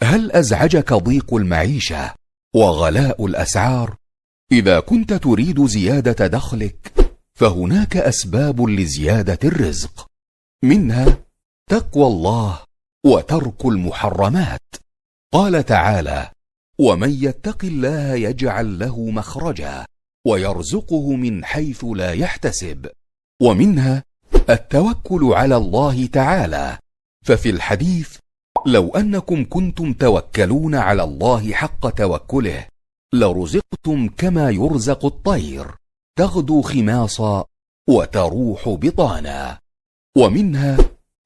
هل أزعجك ضيق المعيشة وغلاء الأسعار؟ إذا كنت تريد زيادة دخلك فهناك أسباب لزيادة الرزق، منها تقوى الله وترك المحرمات. قال تعالى: ومن يتق الله يجعل له مخرجا ويرزقه من حيث لا يحتسب. ومنها التوكل على الله تعالى، ففي الحديث: لو أنكم كنتم توكلون على الله حق توكله لرزقتم كما يرزق الطير، تغدو خماصا وتروح بطانا. ومنها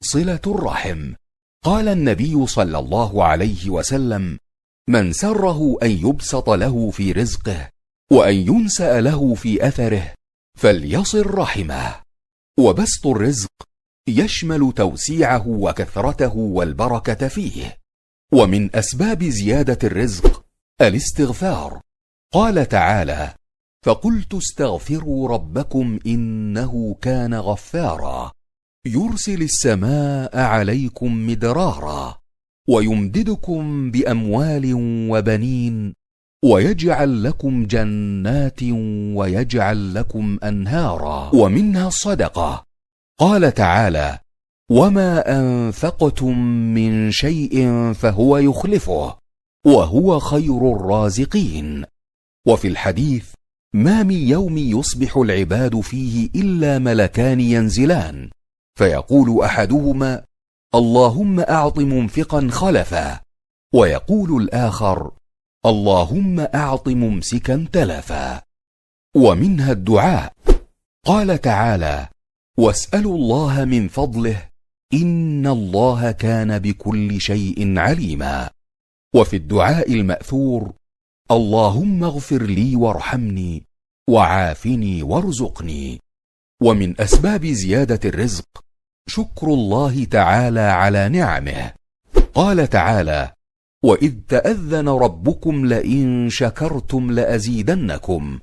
صلة الرحم. قال النبي صلى الله عليه وسلم: من سره أن يبسط له في رزقه وأن ينسأ له في أثره فليصل رحمه. وبسط الرزق يشمل توسيعه وكثرته والبركة فيه. ومن أسباب زيادة الرزق الاستغفار. قال تعالى: فقلت استغفروا ربكم إنه كان غفارا يرسل السماء عليكم مدرارا ويمددكم بأموال وبنين ويجعل لكم جنات ويجعل لكم أنهارا. ومنها الصدقة. قال تعالى: وما أنفقتم من شيء فهو يخلفه وهو خير الرازقين. وفي الحديث: ما من يوم يصبح العباد فيه إلا ملكان ينزلان فيقول أحدهما: اللهم أعط منفقا خلفا، ويقول الآخر: اللهم أعط ممسكا تلفا. ومنها الدعاء. قال تعالى: واسألوا الله من فضله إن الله كان بكل شيء عليما. وفي الدعاء المأثور: اللهم اغفر لي وارحمني وعافني وارزقني. ومن أسباب زيادة الرزق شكر الله تعالى على نعمه. قال تعالى: وإذ تأذن ربكم لئن شكرتم لأزيدنكم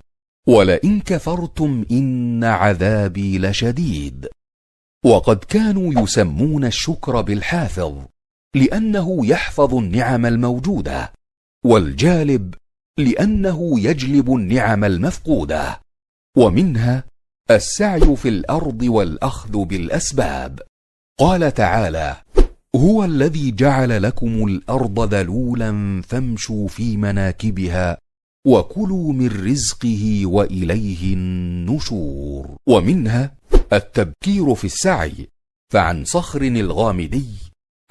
ولئن كفرتم إن عذابي لشديد. وقد كانوا يسمون الشكر بالحافظ لأنه يحفظ النعم الموجودة، والجالب لأنه يجلب النعم المفقودة. ومنها السعي في الأرض والأخذ بالأسباب. قال تعالى: هو الذي جعل لكم الأرض ذلولا فامشوا في مناكبها وكلوا من رزقه وإليه النشور. ومنها التبكير في السعي. فعن صخر الغامدي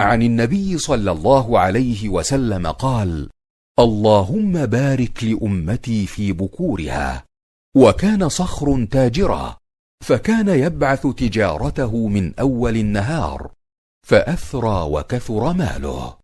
عن النبي صلى الله عليه وسلم قال: اللهم بارك لأمتي في بكورها. وكان صخر تاجرا، فكان يبعث تجارته من أول النهار، فأثرى وكثر ماله.